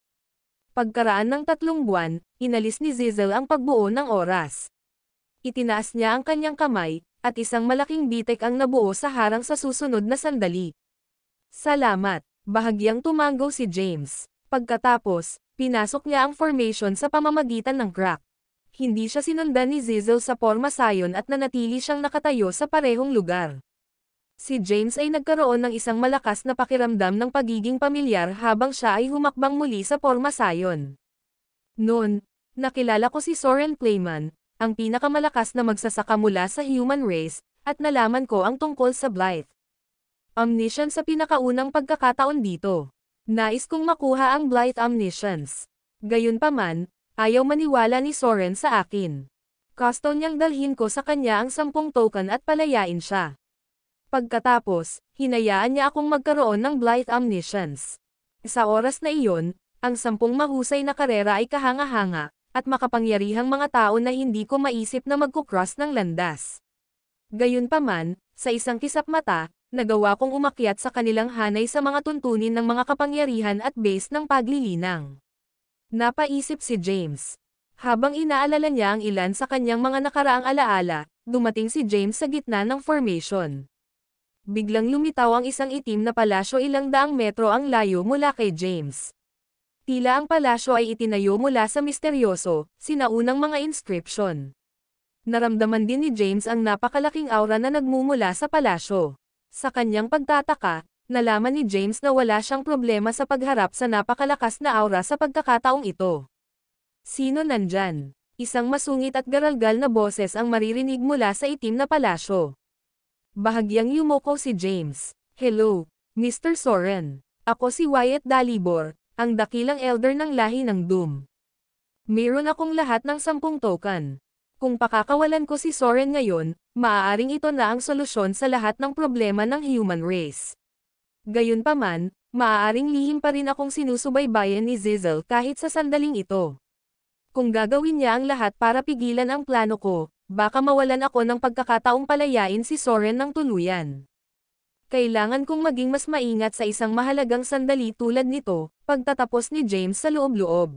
Pagkaraan ng 3 buwan, inalis ni Zizzle ang pagbuo ng oras. Itinaas niya ang kanyang kamay, at isang malaking bitek ang nabuo sa harang sa susunod na sandali. Salamat, bahagyang tumango si James. Pagkatapos, pinasok niya ang formation sa pamamagitan ng crack. Hindi siya sinundan ni Zizzle sa porma sayon at nanatili siyang nakatayo sa parehong lugar. Si James ay nagkaroon ng isang malakas na pakiramdam ng pagiging pamilyar habang siya ay humakbang muli sa porma sayon. Noon, nakilala ko si Soren Clayman, ang pinakamalakas na magsasaka mula sa human race, at nalaman ko ang tungkol sa Blythe Omniscience sa pinakaunang pagkakataon dito. Nais kong makuha ang Blythe Omniscience. Gayunpaman, ayaw maniwala ni Soren sa akin. Gusto niyang dalhin ko sa kanya ang 10 token at palayain siya. Pagkatapos, hinayaan niya akong magkaroon ng Blythe Omniscience. Sa oras na iyon, ang 10 mahusay na karera ay kahanga-hanga, at makapangyarihang mga tao na hindi ko maisip na magkukross ng landas. Gayunpaman, sa isang kisap mata, nagawa kong umakyat sa kanilang hanay sa mga tuntunin ng mga kapangyarihan at base ng paglilinang. Napaisip si James. Habang inaalala niya ang ilan sa kanyang mga nakaraang alaala, dumating si James sa gitna ng formation. Biglang lumitaw ang isang itim na palasyo 200 metro ang layo mula kay James. Tila ang palasyo ay itinayo mula sa misteryoso, sinaunang mga inscription. Naramdaman din ni James ang napakalaking aura na nagmumula sa palasyo. Sa kanyang pagtataka, nalaman ni James na wala siyang problema sa pagharap sa napakalakas na aura sa pagkakataong ito. Sino nandyan? Isang masungit at garalgal na boses ang maririnig mula sa itim na palasyo. Bahagyang yumoko si James. Hello, Mr. Soren. Ako si Wyatt Dalibor, ang dakilang elder ng lahi ng Doom. Mayroon akong lahat ng 10 token. Kung pakakawalan ko si Soren ngayon, maaaring ito na ang solusyon sa lahat ng problema ng human race. Gayunpaman, maaaring lihim pa rin akong sinusubaybayan ni Zizzle kahit sa sandaling ito. Kung gagawin niya ang lahat para pigilan ang plano ko, baka mawalan ako ng pagkakataong palayain si Soren ng tuluyan. Kailangan kong maging mas maingat sa isang mahalagang sandali tulad nito, pagtatapos ni James sa loob-loob.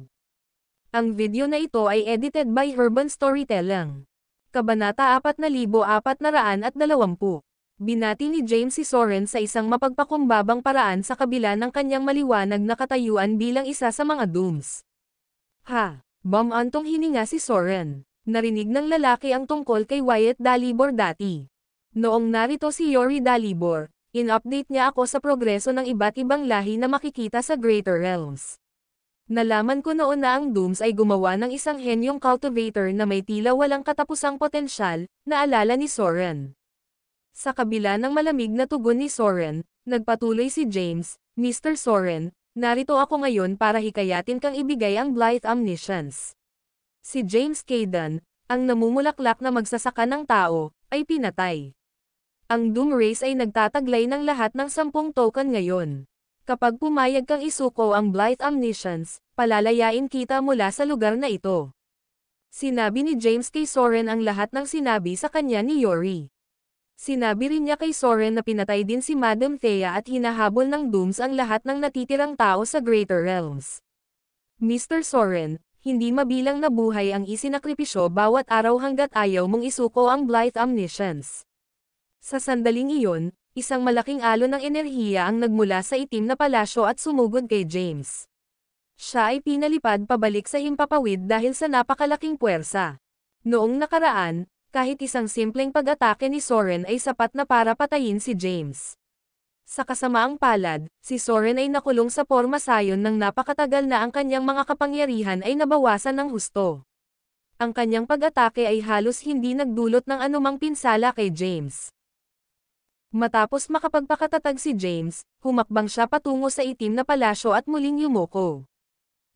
Ang video na ito ay edited by Urban Storytelling. Kabanata 4420. Binati ni James si Soren sa isang mapagpakumbabang paraan sa kabila ng kanyang maliwanag na katayuan bilang isa sa mga Dooms. Ha! Bumantong hininga si Soren. Narinig ng lalaki ang tungkol kay Wyatt Dalibor dati. Noong narito si Yori Dalibor, in-update niya ako sa progreso ng iba't ibang lahi na makikita sa Greater Realms. Nalaman ko noon na ang Dooms ay gumawa ng isang henyong cultivator na may tila walang katapusang potensyal, naalala ni Soren. Sa kabila ng malamig na tugon ni Soren, nagpatuloy si James, Mr. Soren, narito ako ngayon para hikayatin kang ibigay ang Blythe Omniscience. Si James Caden, ang namumulaklak na magsasaka ng tao, ay pinatay. Ang Doom Race ay nagtataglay ng lahat ng 10 token ngayon. Kapag pumayag kang isuko ang Blythe Omniscience, palalayain kita mula sa lugar na ito. Sinabi ni James kay Soren ang lahat ng sinabi sa kanya ni Yori. Sinabi rin niya kay Soren na pinatay din si Madam Thea at hinahabol ng Dooms ang lahat ng natitirang tao sa Greater Realms. Mr. Soren, hindi mabilang na buhay ang isinakripisyo bawat araw hanggat ayaw mong isuko ang Blythe Omniscience. Sa sandaling iyon, isang malaking alon ng enerhiya ang nagmula sa itim na palasyo at sumugod kay James. Siya ay pinalipad pabalik sa himpapawid dahil sa napakalaking puwersa. Noong nakaraan, kahit isang simpleng pag-atake ni Soren ay sapat na para patayin si James. Sa kasamaang palad, si Soren ay nakulong sa porma sayon ng napakatagal na ang kanyang mga kapangyarihan ay nabawasan ng husto. Ang kanyang pag-atake ay halos hindi nagdulot ng anumang pinsala kay James. Matapos makapagpakatatag si James, humakbang siya patungo sa itim na palasyo at muling yumuko.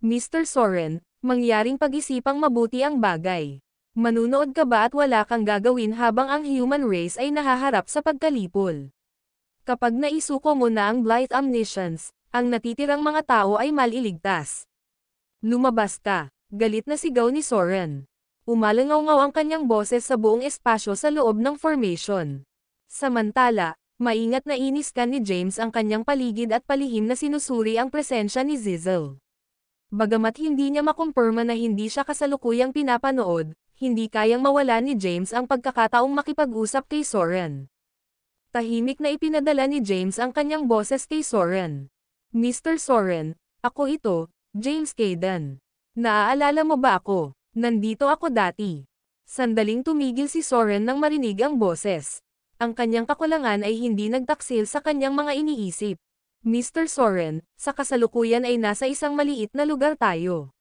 Mr. Soren, mangyaring pag-isipang mabuti ang bagay. Manunood ka ba at wala kang gagawin habang ang human race ay nahaharap sa pagkalipol? Kapag naisuko mo na ang Blythe Omniscience, ang natitirang mga tao ay maliligtas. Lumabas ka, galit na sigaw ni Soren. Umalangaw-ngaw ang kanyang boses sa buong espasyo sa loob ng formation. Samantala, maingat na iniskan ni James ang kanyang paligid at palihim na sinusuri ang presensya ni Zizzle. Bagamat hindi niya makumpirma na hindi siya kasalukuyang pinapanood, hindi kayang mawala ni James ang pagkakataong makipag-usap kay Soren. Tahimik na ipinadala ni James ang kanyang boses kay Soren. Mr. Soren, ako ito, James Caden. Naaalala mo ba ako? Nandito ako dati. Sandaling tumigil si Soren nang marinig ang boses. Ang kanyang kakulangan ay hindi nagtaksil sa kanyang mga iniisip. Mr. Soren, sa kasalukuyan ay nasa isang maliit na lugar tayo.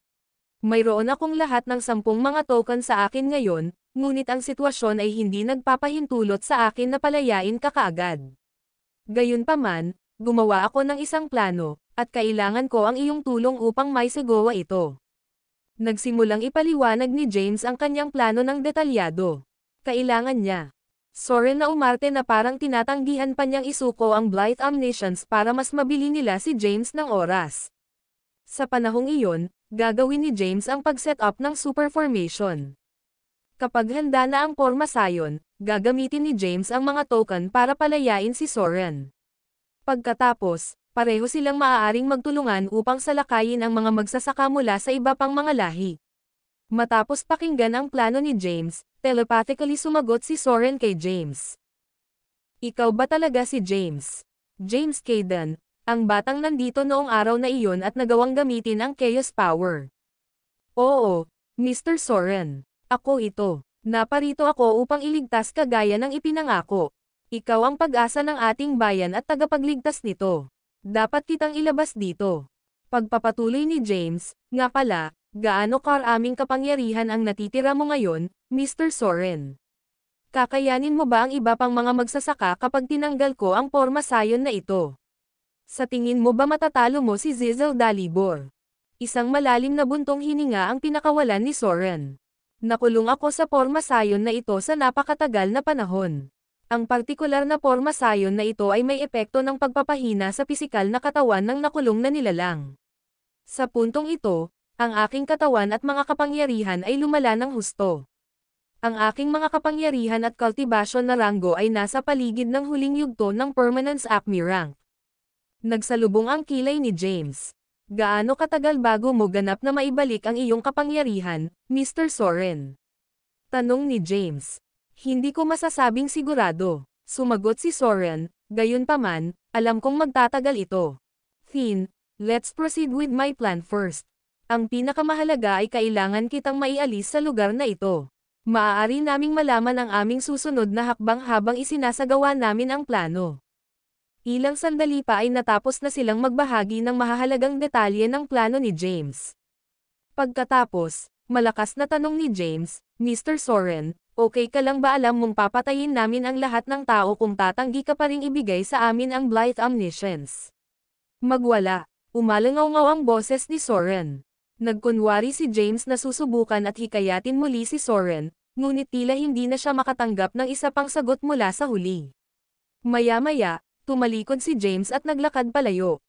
Mayroon akong lahat ng 10 mga token sa akin ngayon, ngunit ang sitwasyon ay hindi nagpapahintulot sa akin na palayain ka kaagad. Gayunpaman, gumawa ako ng isang plano, at kailangan ko ang iyong tulong upang maisagawa ito. Nagsimulang ipaliwanag ni James ang kanyang plano ng detalyado. Kailangan niya. Soren na umarte na parang tinatanggihan pa niyang isuko ang Blythe Omniscience para mas mabili nila si James ng oras. Sa panahong iyon, gagawin ni James ang pag-set up ng super formation. Kapag handa na ang porma sayon, gagamitin ni James ang mga token para palayain si Soren. Pagkatapos, pareho silang maaaring magtulungan upang salakayin ang mga magsasaka mula sa iba pang mga lahi. Matapos pakinggan ang plano ni James, telepathically sumagot si Soren kay James. Ikaw ba talaga si James? James Caden, ang batang nandito noong araw na iyon at nagawang gamitin ang Chaos Power. Oo, Mr. Soren. Ako ito. Naparito ako upang iligtas ka gaya ng ipinangako. Ikaw ang pag-asa ng ating bayan at tagapagligtas nito. Dapat kitang ilabas dito. Pagpapatuloy ni James, nga pala, gaano karaming kapangyarihan ang natitira mo ngayon, Mr. Soren? Kakayanin mo ba ang iba pang mga magsasaka kapag tinanggal ko ang porma sayon na ito? Sa tingin mo ba matatalo mo si Zizzle Dalibor? Isang malalim na buntong hininga ang pinakawalan ni Soren. Nakulong ako sa porma sayon na ito sa napakatagal na panahon. Ang partikular na porma sayon na ito ay may epekto ng pagpapahina sa pisikal na katawan ng nakulong na nilalang. Sa puntong ito, ang aking katawan at mga kapangyarihan ay lumala ng husto. Ang aking mga kapangyarihan at cultivation na ranggo ay nasa paligid ng huling yugto ng Permanence Acme rank. Nagsalubong ang kilay ni James. Gaano katagal bago mo ganap na maibalik ang iyong kapangyarihan, Mr. Soren? Tanong ni James. Hindi ko masasabing sigurado. Sumagot si Soren, gayunpaman, alam kong magtatagal ito. Finn, let's proceed with my plan first. Ang pinakamahalaga ay kailangan kitang maialis sa lugar na ito. Maaari naming malaman ang aming susunod na hakbang habang isinasagawa namin ang plano. Ilang sandali pa ay natapos na silang magbahagi ng mahahalagang detalye ng plano ni James. Pagkatapos, malakas na tanong ni James, Mr. Soren, Okay ka lang ba, alam mong papatayin namin ang lahat ng tao kung tatanggi ka pa ring ibigay sa amin ang Blythe Omniscience. Magwala. Umalangaw-ngaw ang boses ni Soren. Nagkunwari si James na susubukan at hikayatin muli si Soren, ngunit tila hindi na siya makatanggap ng isa pang sagot mula sa huli. Maya-maya, tumalikod si James at naglakad palayo.